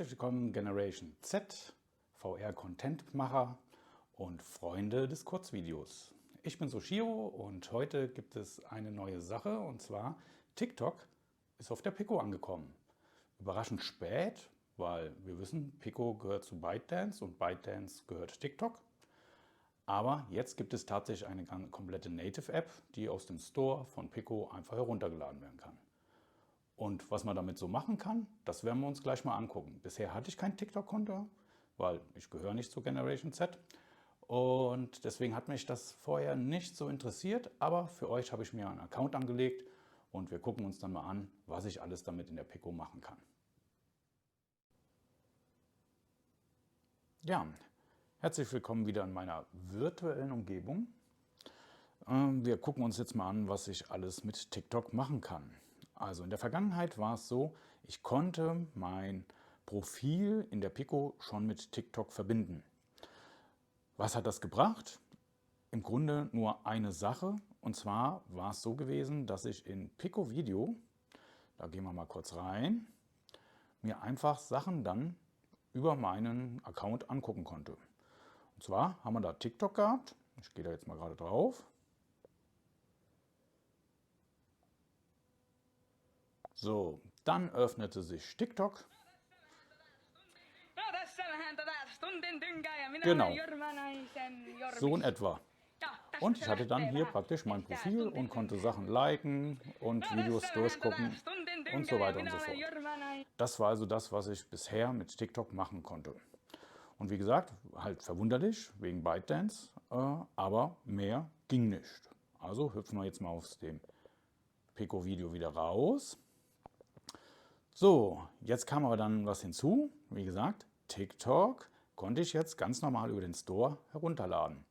Herzlich willkommen Generation Z, VR-Contentmacher und Freunde des Kurzvideos. Ich bin Soshiro und heute gibt es eine neue Sache, und zwar TikTok ist auf der Pico angekommen. Überraschend spät, weil wir wissen, Pico gehört zu ByteDance und ByteDance gehört TikTok. Aber jetzt gibt es tatsächlich eine komplette Native-App, die aus dem Store von Pico einfach heruntergeladen werden kann. Und was man damit so machen kann, das werden wir uns gleich mal angucken. Bisher hatte ich kein TikTok-Konto, weil ich gehöre nicht zur Generation Z. Und deswegen hat mich das vorher nicht so interessiert. Aber für euch habe ich mir einen Account angelegt und wir gucken uns dann mal an, was ich alles damit in der Pico machen kann. Ja, herzlich willkommen wieder in meiner virtuellen Umgebung. Wir gucken uns jetzt mal an, was ich alles mit TikTok machen kann. Also in der Vergangenheit war es so, ich konnte mein Profil in der Pico schon mit TikTok verbinden. Was hat das gebracht? Im Grunde nur eine Sache, und zwar war es so gewesen, dass ich in Pico Video, da gehen wir mal kurz rein, mir einfach Sachen dann über meinen Account angucken konnte. Und zwar haben wir da TikTok gehabt, ich gehe da jetzt mal gerade drauf. So, dann öffnete sich TikTok. Genau, so in etwa. Und ich hatte dann hier praktisch mein Profil und konnte Sachen liken und Videos durchgucken und so weiter und so fort. Das war also das, was ich bisher mit TikTok machen konnte. Und wie gesagt, halt verwunderlich wegen ByteDance, aber mehr ging nicht. Also hüpfen wir jetzt mal aus dem Pico-Video wieder raus. So, jetzt kam aber dann was hinzu. Wie gesagt, TikTok konnte ich jetzt ganz normal über den Store herunterladen.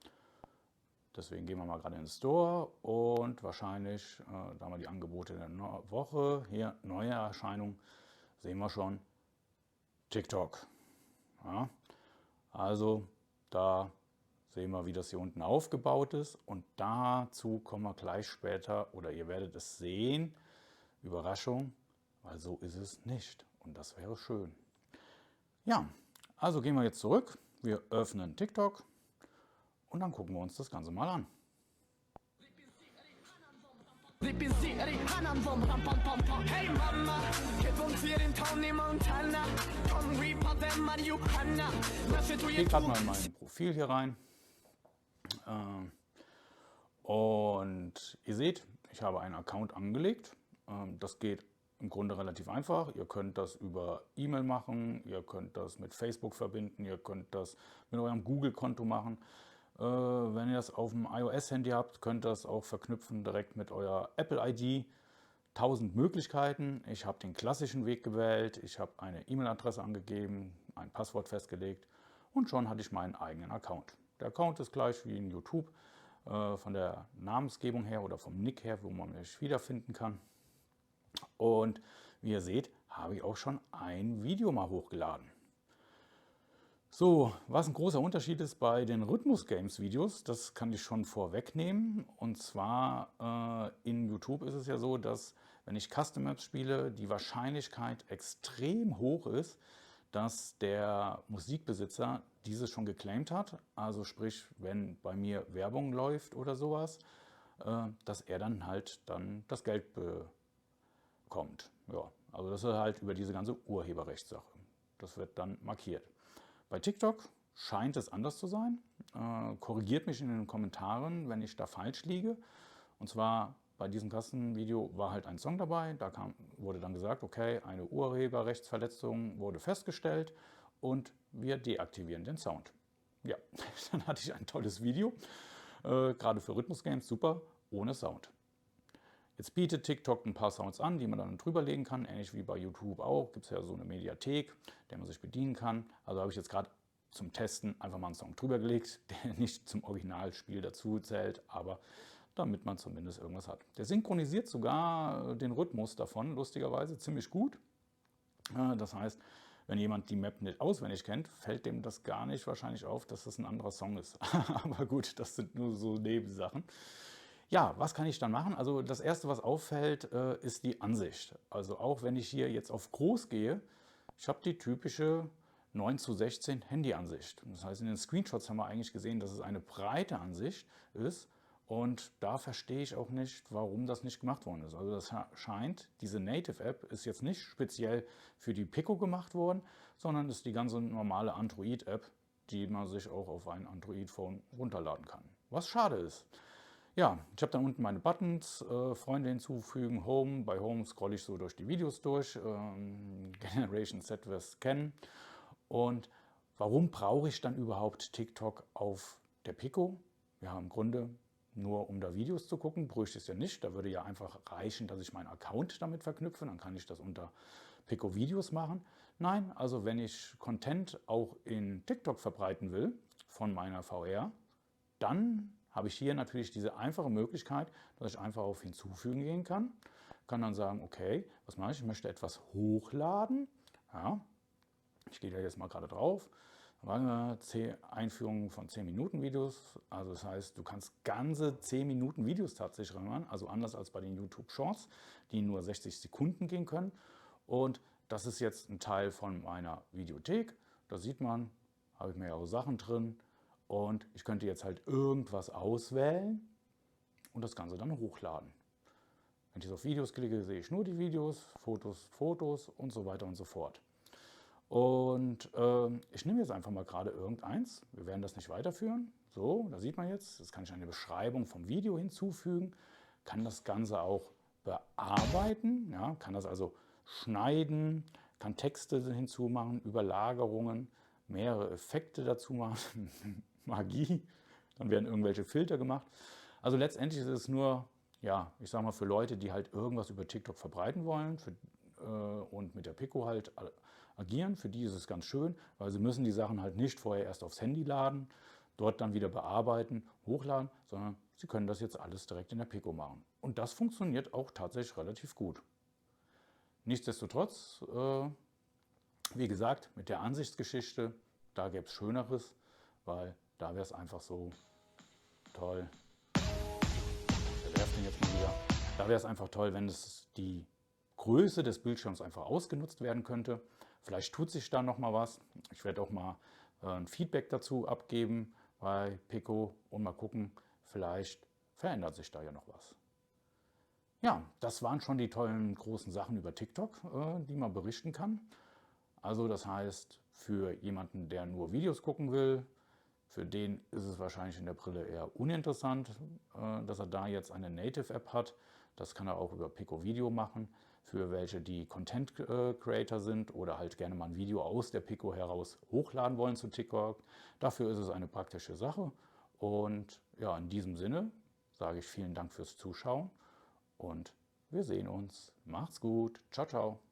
Deswegen gehen wir mal gerade in den Store und wahrscheinlich, da haben wir die Angebote der Woche, hier neue Erscheinung, sehen wir schon TikTok. Ja, also da sehen wir, wie das hier unten aufgebaut ist, und dazu kommen wir gleich später, oder ihr werdet es sehen. Überraschung, weil so ist es nicht, und das wäre schön. Ja, also gehen wir jetzt zurück, wir öffnen TikTok und dann gucken wir uns das Ganze mal an. Ich gehe gerade mal in mein Profil hier rein. Und ihr seht, ich habe einen Account angelegt. Das geht im Grunde relativ einfach. Ihr könnt das über E-Mail machen, ihr könnt das mit Facebook verbinden, ihr könnt das mit eurem Google-Konto machen. Wenn ihr das auf dem iOS-Handy habt, könnt ihr das auch verknüpfen direkt mit eurer Apple-ID. 1000 Möglichkeiten. Ich habe den klassischen Weg gewählt. Ich habe eine E-Mail-Adresse angegeben, ein Passwort festgelegt und schon hatte ich meinen eigenen Account. Der Account ist gleich wie in YouTube, von der Namensgebung her oder vom Nick her, wo man mich wiederfinden kann. Und wie ihr seht, habe ich auch schon ein Video mal hochgeladen. So, was ein großer Unterschied ist bei den Rhythmus-Games-Videos, das kann ich schon vorwegnehmen. Und zwar in YouTube ist es ja so, dass wenn ich Custom Maps spiele, die Wahrscheinlichkeit extrem hoch ist, dass der Musikbesitzer dieses schon geclaimt hat. Also sprich, wenn bei mir Werbung läuft oder sowas, dass er dann halt das Geld bekommt. Ja, also das ist halt über diese ganze Urheberrechtssache. Das wird dann markiert. Bei TikTok scheint es anders zu sein. Korrigiert mich in den Kommentaren, wenn ich da falsch liege. Und zwar bei diesem Kassenvideo war halt ein Song dabei. Da wurde dann gesagt, okay, eine Urheberrechtsverletzung wurde festgestellt und wir deaktivieren den Sound. Ja, dann hatte ich ein tolles Video, gerade für Rhythmus-Games, super, ohne Sound. Jetzt bietet TikTok ein paar Sounds an, die man dann drüber legen kann, ähnlich wie bei YouTube auch. Gibt es ja so eine Mediathek, der man sich bedienen kann. Also habe ich jetzt gerade zum Testen einfach mal einen Song drüber gelegt, der nicht zum Originalspiel dazu zählt, aber damit man zumindest irgendwas hat. Der synchronisiert sogar den Rhythmus davon, lustigerweise, ziemlich gut. Das heißt, wenn jemand die Map nicht auswendig kennt, fällt dem das gar nicht wahrscheinlich auf, dass das ein anderer Song ist. Aber gut, das sind nur so Nebensachen. Ja, was kann ich dann machen? Also das Erste, was auffällt, ist die Ansicht. Also auch wenn ich hier jetzt auf groß gehe, Ich habe die typische 9:16 Handyansicht. Das heißt, in den Screenshots haben wir eigentlich gesehen, dass es eine breite Ansicht ist. Und da verstehe ich auch nicht, warum das nicht gemacht worden ist. Also das scheint, diese Native-App ist jetzt nicht speziell für die Pico gemacht worden, sondern ist die ganze normale Android-App, die man sich auch auf ein Android-Phone runterladen kann. Was schade ist. Ja, ich habe dann unten meine Buttons, Freunde hinzufügen, Home. Bei Home scrolle ich so durch die Videos durch, Generation Z wir's kennen. Und warum brauche ich dann überhaupt TikTok auf der Pico? Ja, im Grunde nur um da Videos zu gucken, bräuchte ich es ja nicht. Da würde ja einfach reichen, dass ich meinen Account damit verknüpfe, dann kann ich das unter Pico Videos machen. Nein, also wenn ich Content auch in TikTok verbreiten will von meiner VR, dann habe ich hier natürlich diese einfache Möglichkeit, dass ich einfach auf Hinzufügen gehen kann. Kann dann sagen, okay, was mache ich? Ich möchte etwas hochladen. Ja, ich gehe da jetzt mal gerade drauf. Einführung von 10 Minuten Videos. Also das heißt, du kannst ganze 10 Minuten Videos tatsächlich reinmachen. Also anders als bei den YouTube Shorts, die nur 60 Sekunden gehen können. Und das ist jetzt ein Teil von meiner Videothek. Da sieht man, habe ich mehrere Sachen drin. Und ich könnte jetzt halt irgendwas auswählen und das Ganze dann hochladen. Wenn ich jetzt auf Videos klicke, sehe ich nur die Videos, Fotos und so weiter und so fort. Und ich nehme jetzt einfach mal gerade irgendeins. Wir werden das nicht weiterführen. So, da sieht man jetzt kann ich eine Beschreibung vom Video hinzufügen, kann das Ganze auch bearbeiten, ja, kann das also schneiden, kann Texte hinzumachen, Überlagerungen, mehrere Effekte dazu machen, Magie, dann werden irgendwelche Filter gemacht. Also letztendlich ist es nur, ja, ich sag mal, für Leute, die halt irgendwas über TikTok verbreiten wollen und mit der Pico halt agieren. Für die ist es ganz schön, weil sie müssen die Sachen halt nicht vorher erst aufs Handy laden, dort dann wieder bearbeiten, hochladen, sondern sie können das jetzt alles direkt in der Pico machen. Und das funktioniert auch tatsächlich relativ gut. Nichtsdestotrotz, wie gesagt, mit der Ansichtsgeschichte, da gäbe es Schöneres, weil da wäre es einfach so toll. Der werft den jetzt mal wieder. Da wäre es einfach toll, wenn es die Größe des Bildschirms einfach ausgenutzt werden könnte. Vielleicht tut sich da noch mal was. Ich werde auch mal ein Feedback dazu abgeben bei Pico und mal gucken, vielleicht verändert sich da ja noch was. Ja, das waren schon die tollen großen Sachen über TikTok, die man berichten kann. Also das heißt, für jemanden, der nur Videos gucken will, für den ist es wahrscheinlich in der Brille eher uninteressant, dass er da jetzt eine Native-App hat. Das kann er auch über Pico Video machen. Für welche, die Content Creator sind oder halt gerne mal ein Video aus der Pico heraus hochladen wollen zu TikTok. Dafür ist es eine praktische Sache. Und ja, in diesem Sinne sage ich vielen Dank fürs Zuschauen und wir sehen uns. Macht's gut. Ciao, ciao.